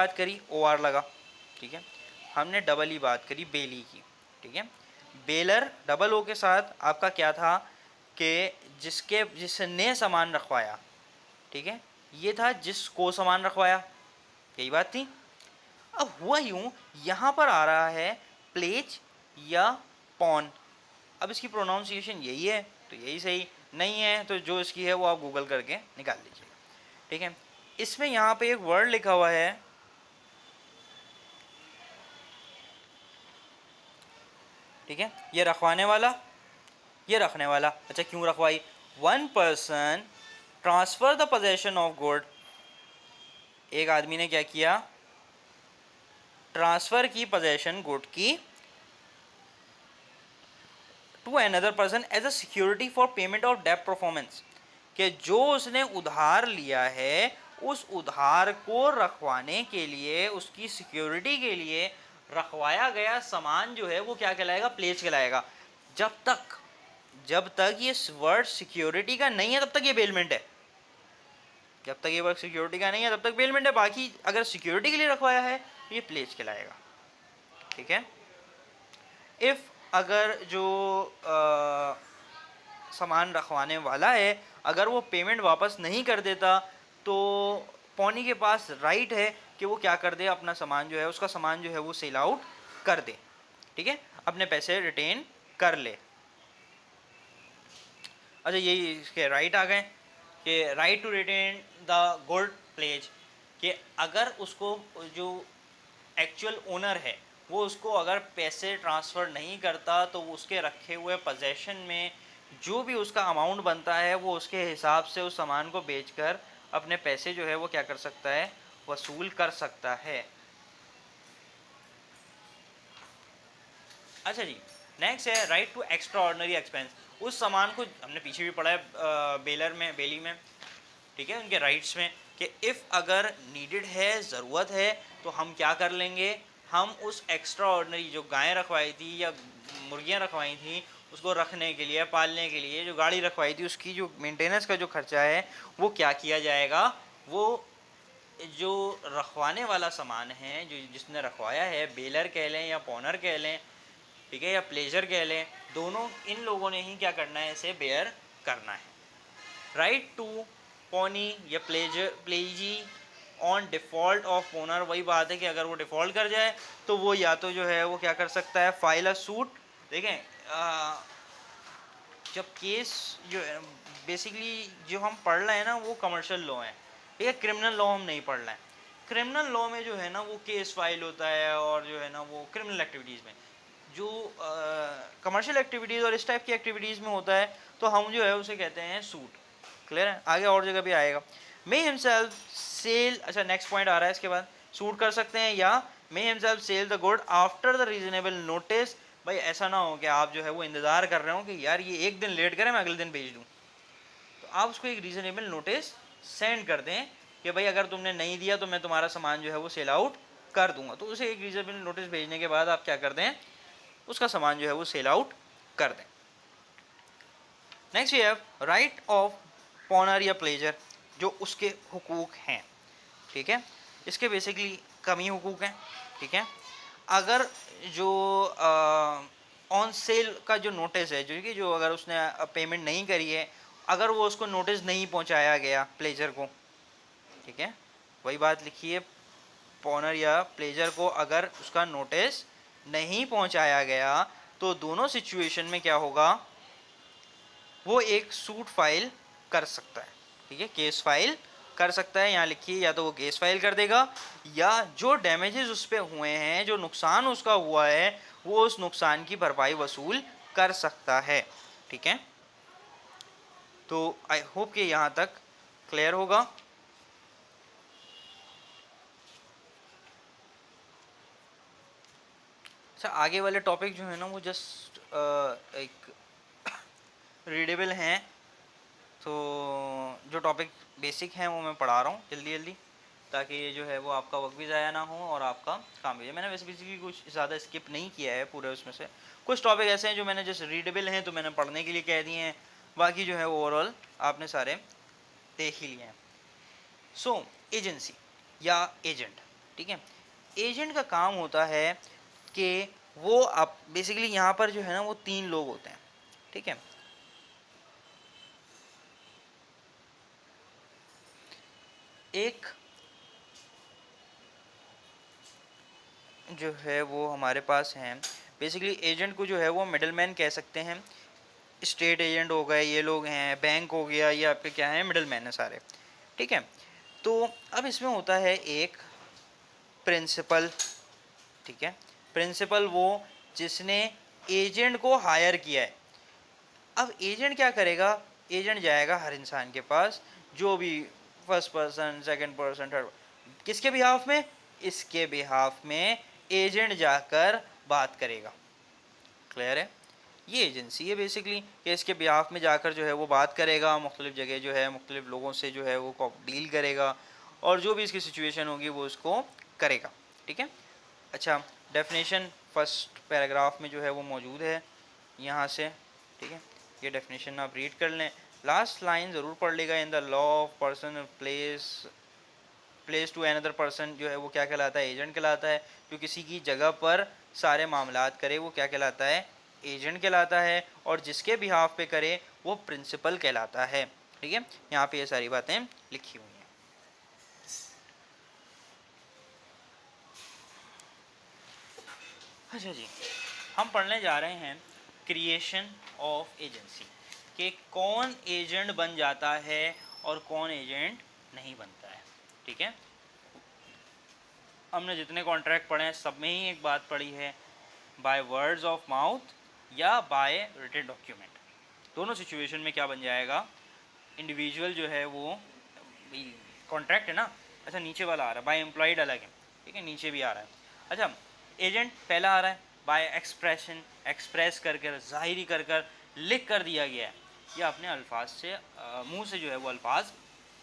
बात करी OR लगा, ठीक है। हमने डबल ई बात करी बेली की, ठीक है। बेलर डबल ओ के साथ आपका क्या था कि जिसने सामान रखवाया, ठीक है, ये था जिसको सामान रखवाया, यही बात थी। अब हुआ यूं, यहां पर आ रहा है प्लेज या पॉन। अब इसकी प्रोनाउंसिएशन यही है तो यही सही, नहीं है तो जो इसकी है वो आप गूगल करके निकाल लीजिएगा, ठीक है। इसमें यहाँ पे एक वर्ड लिखा हुआ है, ठीक है, ये रखवाने वाला, ये रखने वाला। अच्छा क्यों रखवाई? 1 person transfer the possession of good, एक आदमी ने क्या किया, ट्रांसफर की पोजेशन गुड की to another person as a security for payment of debt performance, कि जो उसने उधार लिया है उस उधार को रखवाने के लिए, उसकी सिक्योरिटी के लिए रखवाया गया सामान जो है वो क्या कहलाएगा? प्लेज कहलाएगा। जब तक ये वर्ड सिक्योरिटी का नहीं है तब तक ये बेलमेंट है, जब तक ये वर्ड सिक्योरिटी का नहीं है तब तक बेलमेंट है। बाकी अगर सिक्योरिटी के लिए रखवाया है तो ये प्लेज कहलाएगा, ठीक है। इफ अगर जो सामान रखवाने वाला है अगर वो पेमेंट वापस नहीं कर देता तो पौनी के पास राइट है कि वो क्या कर दे, अपना सामान जो है, उसका सामान जो है वो सेल आउट कर दे, ठीक है, अपने पैसे रिटेन कर ले। अच्छा यही इसके राइट आ गए कि right to retain the good pledge, कि अगर उसको जो एक्चुअल ओनर है वो उसको अगर पैसे ट्रांसफ़र नहीं करता तो उसके रखे हुए पोजेशन में जो भी उसका अमाउंट बनता है वो उसके हिसाब से उस सामान को बेचकर अपने पैसे जो है वो क्या कर सकता है? वसूल कर सकता है। अच्छा जी, नेक्स्ट है right to extraordinary expense. उस सामान को हमने पीछे भी पढ़ा है बेली में, ठीक है, उनके राइट्स में, कि इफ़ अगर नीडेड है, ज़रूरत है, तो हम क्या कर लेंगे, हम उस एक्स्ट्रा ऑर्डनरी जो गायें रखवाई थी या मुर्गियां रखवाई थी उसको रखने के लिए, पालने के लिए, जो गाड़ी रखवाई थी उसकी जो मेंटेनेंस का जो खर्चा है वो क्या किया जाएगा, वो जो रखवाने वाला सामान है, जो जिसने रखवाया है, बेलर कह लें या पॉनर कह लें, ठीक है, या प्लेजर कह लें, दोनों इन लोगों ने ही क्या करना है, इसे बेयर करना है। राइट टू पोनी या प्लेजी ऑन डिफ़ॉल्ट ऑफ ओनर, वही बात है कि अगर वो डिफ़ॉल्ट कर जाए तो वो या तो जो है वो क्या कर सकता है, फाइल अ सूट। देखें जब केस जो है बेसिकली जो हम पढ़ रहे हैं ना वो कमर्शियल लॉ है, ठीक है, क्रिमिनल लॉ हम नहीं पढ़ रहे हैं। क्रिमिनल लॉ में जो है ना वो केस फाइल होता है और जो है ना वो क्रिमिनल एक्टिविटीज़ में, जो कमर्शियल एक्टिविटीज़ और इस टाइप की एक्टिविटीज़ में होता है तो हम जो है उसे कहते हैं सूट। क्लियर है? आगे और जगह भी आएगा। मे हिमसेल्फ सेल, अच्छा नेक्स्ट पॉइंट आ रहा है इसके बाद, सूट कर सकते हैं या may himself sell the good after the reasonable notice. भाई ऐसा ना हो कि आप जो है वो इंतज़ार कर रहे हो कि यार ये एक दिन लेट करें मैं अगले दिन भेज दूँ, तो आप उसको एक रीजनेबल नोटिस सेंड कर दें कि भाई अगर तुमने नहीं दिया तो मैं तुम्हारा सामान जो है वो सेल आउट कर दूंगा। तो उसे एक रीजनेबल नोटिस भेजने के बाद आप क्या कर दें, उसका सामान जो है वो सेल आउट कर दें। Next we have right of pawnor या प्लेजर, जो उसके हुकूक हैं, ठीक है, इसके बेसिकली कम ही हुकूक हैं, ठीक है। अगर जो ऑन सेल का जो नोटिस है, जो कि जो अगर उसने पेमेंट नहीं करी है, अगर वो उसको नोटिस नहीं पहुंचाया गया प्लेजर को, ठीक है, वही बात लिखी है, पॉनर या प्लेजर को अगर उसका नोटिस नहीं पहुंचाया गया तो दोनों सिचुएशन में क्या होगा, वो एक सूट फाइल कर सकता है, ठीक है, केस फाइल कर सकता है। यहाँ लिखिए या तो वो केस फाइल कर देगा या जो डैमेजेस उस पर हुए हैं, जो नुकसान उसका हुआ है, वो उस नुकसान की भरपाई वसूल कर सकता है, ठीक है। तो आई होप कि यहाँ तक क्लियर होगा। अच्छा आगे वाले टॉपिक जो है ना वो जस्ट एक रीडेबल हैं, तो जो टॉपिक बेसिक हैं वो मैं पढ़ा रहा हूँ जल्दी जल्दी, ताकि ये जो है वो आपका वक्त भी ज़ाया ना हो और आपका काम भी है। मैंने वैसे बेसिकली कुछ ज़्यादा स्किप नहीं किया है पूरे, उसमें से कुछ टॉपिक ऐसे हैं जो मैंने जस्ट रीडेबल हैं तो मैंने पढ़ने के लिए कह दिए हैं, बाकी जो है ओवरऑल आपने सारे देख ही लिए हैं। सो एजेंसी या एजेंट, ठीक है। एजेंट का काम होता है कि वो आप बेसिकली यहाँ पर जो है ना वो 3 लोग होते हैं, ठीक है। एक जो है वो हमारे पास हैं, बेसिकली एजेंट को जो है वो मिडलमैन कह सकते हैं। स्टेट एजेंट हो गए, ये लोग हैं, बैंक हो गया, ये आपके क्या है, मिडलमैन है सारे, ठीक है। तो अब इसमें होता है एक प्रिंसिपल, ठीक है। प्रिंसिपल वो जिसने एजेंट को हायर किया है। अब एजेंट क्या करेगा, एजेंट जाएगा हर इंसान के पास, जो भी first person, second person, third, किसके बिहाफ में, इसके बिहाफ में एजेंट जाकर बात करेगा। क्लियर है। ये एजेंसी है बेसिकली कि इसके बिहाफ में जाकर जो है वो बात करेगा, मुख्तलिफ जगह जो है मुख्तलिफ लोगों से जो है वो डील करेगा, और जो भी इसकी सिचुएशन होगी वो उसको करेगा, ठीक है। अच्छा, डेफिनेशन फर्स्ट पैराग्राफ में जो है वो मौजूद है यहाँ से, ठीक है। ये डेफिनेशन आप रीड कर लें, लास्ट लाइन ज़रूर पढ़ लेगा। In the law of person place to another person जो है वो क्या कहलाता है, एजेंट कहलाता है। जो किसी की जगह पर सारे मामलात करे वो क्या कहलाता है, एजेंट कहलाता है। और जिसके बिहाफ पे करे वो प्रिंसिपल कहलाता है, ठीक है। यहाँ पे ये सारी बातें लिखी हुई हैं। अच्छा जी, हम पढ़ने जा रहे हैं क्रिएशन ऑफ एजेंसी, कि कौन एजेंट बन जाता है और कौन एजेंट नहीं बनता है, ठीक है। हमने जितने कॉन्ट्रैक्ट पढ़े हैं सब में ही एक बात पढ़ी है, बाय वर्ड्स ऑफ माउथ या बाय रिटन डॉक्यूमेंट। दोनों सिचुएशन में क्या बन जाएगा, इंडिविजुअल जो है वो कॉन्ट्रैक्ट है ना। अच्छा, नीचे वाला आ रहा है बाय एम्प्लॉयड, अलग है, ठीक है, नीचे भी आ रहा है। अच्छा, एजेंट पहला आ रहा है बाय एक्सप्रेशन, एक्सप्रेस कर कर, ज़ाहिरी कर कर, लिख कर दिया गया है, या अपने अल्फाज से मुंह से जो है वो अल्फाज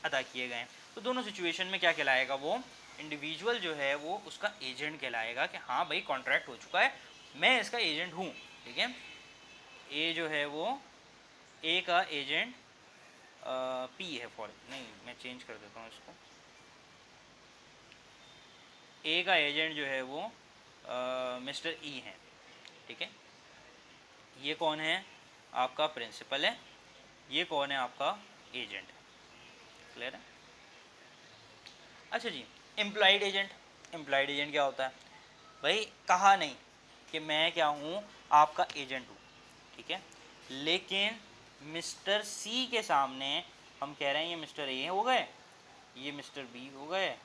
अदा किए गए हैं। तो दोनों सिचुएशन में क्या कहलाएगा, वो इंडिविजुअल जो है वो उसका एजेंट कहलाएगा कि हाँ भाई कॉन्ट्रैक्ट हो चुका है, मैं इसका एजेंट हूँ, ठीक है। ए जो है वो, ए का एजेंट पी है, फॉर नहीं मैं चेंज कर देता हूँ इसको, ए का एजेंट जो है वो मिस्टर ई है, ठीक है। ये कौन है, आपका प्रिंसिपल है, ये कौन है, आपका एजेंट है। क्लियर है। अच्छा जी, एम्प्लॉयड एजेंट, एम्प्लॉयड एजेंट क्या होता है भाई, कहा नहीं कि मैं क्या हूँ, आपका एजेंट हूँ, ठीक है। लेकिन मिस्टर सी के सामने हम कह रहे हैं ये मिस्टर ए हो गए, ये मिस्टर बी हो गए,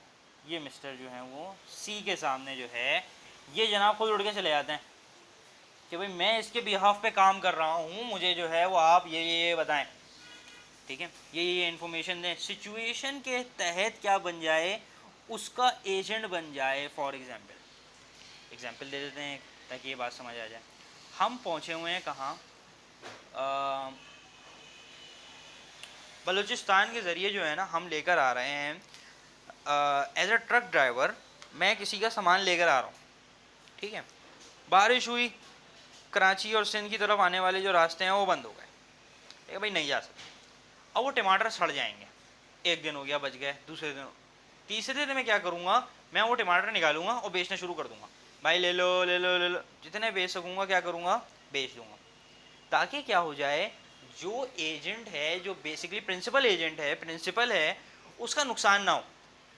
ये मिस्टर जो है वो सी के सामने जो है ये जनाब खुद उड़ के चले जाते हैं कि भाई मैं इसके बिहाफ पे काम कर रहा हूँ, मुझे जो है वो आप ये बताएं, ठीक है, ये इन्फॉर्मेशन दें। सिचुएशन के तहत क्या बन जाए, उसका एजेंट बन जाए। फॉर एग्जाम्पल दे देते हैं ताकि ये बात समझ आ जाए। हम पहुँचे हुए हैं कहाँ, बलूचिस्तान के ज़रिए जो है ना हम लेकर आ रहे हैं एज अ ट्रक ड्राइवर, मैं किसी का सामान लेकर आ रहा हूँ, ठीक है। बारिश हुई, कराची और सिंध की तरफ आने वाले जो रास्ते हैं वो बंद हो गए, ठीक है भाई, नहीं जा सकते। अब वो टमाटर सड़ जाएंगे, एक दिन हो गया, बच गए, दूसरे दिन, तीसरे दिन मैं क्या करूँगा, मैं वो टमाटर निकालूंगा और बेचना शुरू कर दूंगा। भाई ले लो ले लो ले लो, जितने बेच सकूँगा क्या करूँगा, बेच दूंगा, ताकि क्या हो जाए, जो एजेंट है, जो बेसिकली प्रिंसिपल एजेंट है, प्रिंसिपल है, उसका नुकसान ना हो।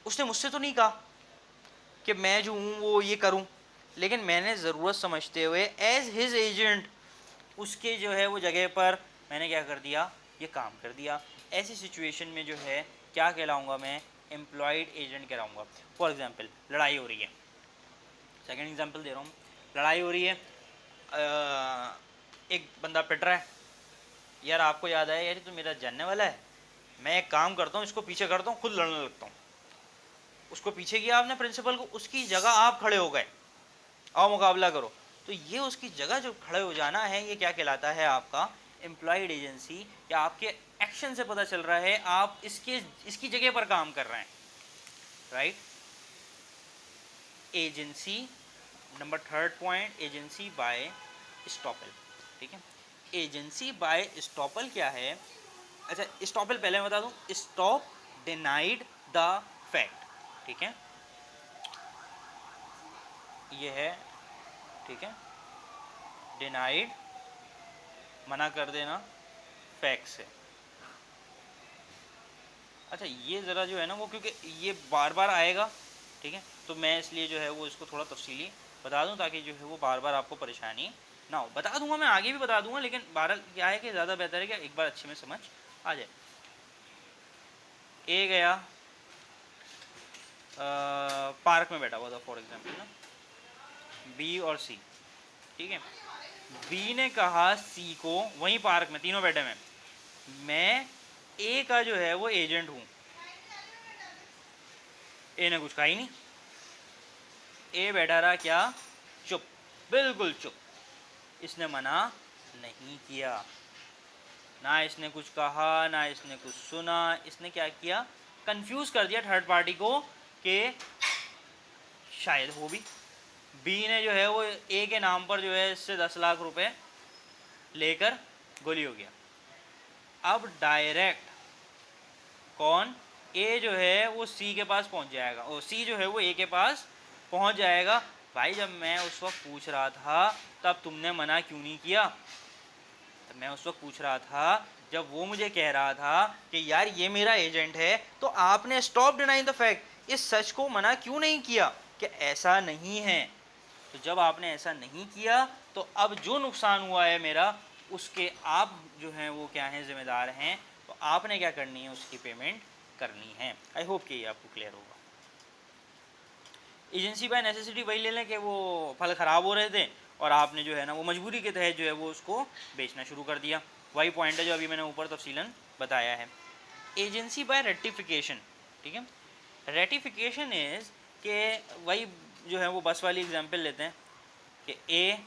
उसने मुझसे तो नहीं कहा कि मैं जो हूँ वो ये करूँ, लेकिन मैंने ज़रूरत समझते हुए एज हिज एजेंट उसके जो है वो जगह पर मैंने क्या कर दिया, ये काम कर दिया। ऐसी सिचुएशन में जो है क्या कहलाऊँगा मैं, एम्प्लॉयड एजेंट कहलाऊँगा। फॉर एग्जांपल लड़ाई हो रही है, सेकंड एग्जांपल दे रहा हूँ, लड़ाई हो रही है, एक बंदा पिट रहा है, यार आपको याद आया यार तो मेरा जानने वाला है, मैं एक काम करता हूँ, इसको पीछे करता हूँ, खुद लड़ने लगता हूँ। उसको पीछे किया आपने प्रिंसिपल को, उसकी जगह आप खड़े हो गए, आओ मुकाबला करो। तो ये उसकी जगह जो खड़े हो जाना है, ये क्या कहलाता है, आपका एम्प्लॉयड एजेंसी, या आपके एक्शन से पता चल रहा है आप इसकी जगह पर काम कर रहे हैं, right. Agency, number third point, agency bye estoppel, ठीक है। एजेंसी बाय स्टॉपल क्या है, अच्छा स्टॉपल पहले मैं बता दूं, स्टॉप डिनाइड द फैक्ट, ठीक है। ये है, ठीक है, डिनाइड, मना कर देना फैक्ट से। अच्छा ये ज़रा जो है ना वो, क्योंकि ये बार बार आएगा, ठीक है, तो मैं इसलिए जो है वो इसको थोड़ा तफसीली बता दूं ताकि जो है वो बार बार आपको परेशानी ना हो। बता दूंगा, मैं आगे भी बता दूंगा, लेकिन बहरहाल क्या है कि ज़्यादा बेहतर है कि एक बार अच्छे में समझ आ जाए। ए गया पार्क में बैठा हुआ था फॉर एग्जांपल ना, बी और सी, ठीक है। बी ने कहा सी को, वहीं पार्क में तीनों बैठे में, मैं ए का जो है वो एजेंट हूं। ए ने कुछ कहा ही नहीं, ए बैठा रहा क्या, चुप, बिल्कुल चुप, इसने मना नहीं किया, ना इसने कुछ कहा ना इसने कुछ सुना। इसने क्या किया, कंफ्यूज कर दिया थर्ड पार्टी को कि शायद हो भी। बी ने जो है वो ए के नाम पर जो है इससे 10 लाख रुपए लेकर गोली हो गया। अब डायरेक्ट कौन, ए जो है वो सी के पास पहुंच जाएगा, और सी जो है वो ए के पास पहुंच जाएगा। भाई जब मैं उस वक्त पूछ रहा था तब तुमने मना क्यों नहीं किया, तो मैं उस वक्त पूछ रहा था जब वो मुझे कह रहा था कि यार ये मेरा एजेंट है, तो आपने स्टॉप डिनाइंग द फैक्ट, इस सच को मना क्यों नहीं किया कि ऐसा नहीं है। तो जब आपने ऐसा नहीं किया तो अब जो नुकसान हुआ है मेरा, उसके आप जो हैं वो क्या हैं, जिम्मेदार हैं, तो आपने क्या करनी है, उसकी पेमेंट करनी है। आई होप कि ये आपको क्लियर होगा। एजेंसी बाय नेसेसिटी वही ले लें कि वो फल ख़राब हो रहे थे और आपने जो है ना वो मजबूरी के तहत जो है वो उसको बेचना शुरू कर दिया। वही पॉइंट है जो अभी मैंने ऊपर तफसीलन बताया है। एजेंसी बाय रेटिफिकेशन, ठीक है, रेटिफिकेशन इज़ के वही जो है वो बस वाली एग्जांपल लेते हैं कि ए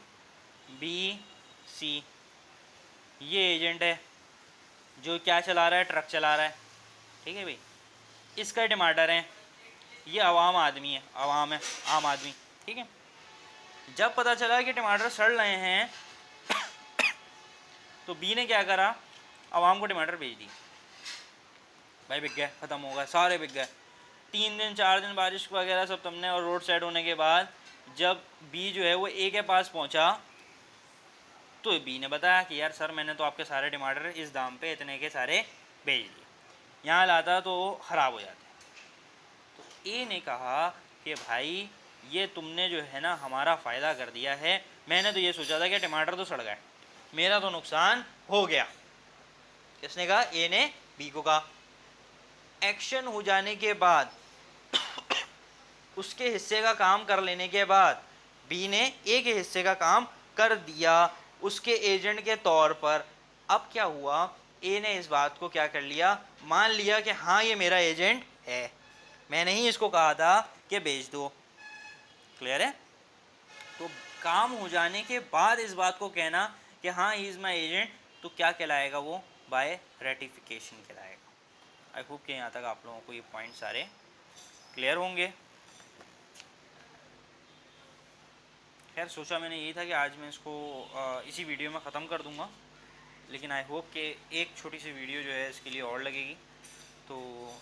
बी सी ये एजेंट है जो क्या चला रहा है, ट्रक चला रहा है, ठीक है भाई, इसका टमाटर है, ये आवाम आदमी है, आवाम है, आम आदमी, ठीक है। जब पता चला कि टमाटर सड़ रहे हैं तो बी ने क्या करा, आवाम को टमाटर बेच दी, भाई बिक गए, ख़त्म हो गए, सारे बिक गए। 3 दिन 4 दिन बारिश वगैरह सब तुमने और रोड साइड होने के बाद जब बी जो है वो ए के पास पहुंचा तो बी ने बताया कि यार सर मैंने तो आपके सारे टमाटर इस दाम पे इतने के सारे बेच दिए, यहाँ लाता तो ख़राब हो जाते। तो ए ने कहा कि भाई ये तुमने जो है ना हमारा फ़ायदा कर दिया है, मैंने तो ये सोचा था कि टमाटर तो सड़ गए, मेरा तो नुकसान हो गया। किसने कहा, ए ने बी को कहा। एक्शन हो जाने के बाद उसके हिस्से का काम कर लेने के बाद बी ने ए के हिस्से का काम कर दिया उसके एजेंट के तौर पर। अब क्या हुआ, ए ने इस बात को क्या कर लिया, मान लिया कि हाँ ये मेरा एजेंट है, मैंने ही इसको कहा था कि बेच दो। क्लियर है। तो काम हो जाने के बाद इस बात को कहना कि हाँ ही इज़ माई एजेंट, तो क्या कहलाएगा वो, बाय रेटिफिकेशन कहलाएगा। आई होप कि यहाँ तक आप लोगों को ये पॉइंट सारे क्लियर होंगे। खैर सोचा मैंने यही था कि आज मैं इसको इसी वीडियो में ख़त्म कर दूंगा, लेकिन आई होप कि एक छोटी सी वीडियो जो है इसके लिए और लगेगी, तो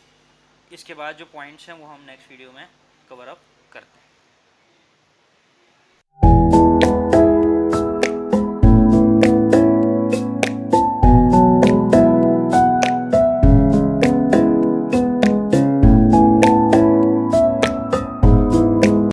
इसके बाद जो पॉइंट्स हैं वो हम नेक्स्ट वीडियो में कवर अप करते हैं।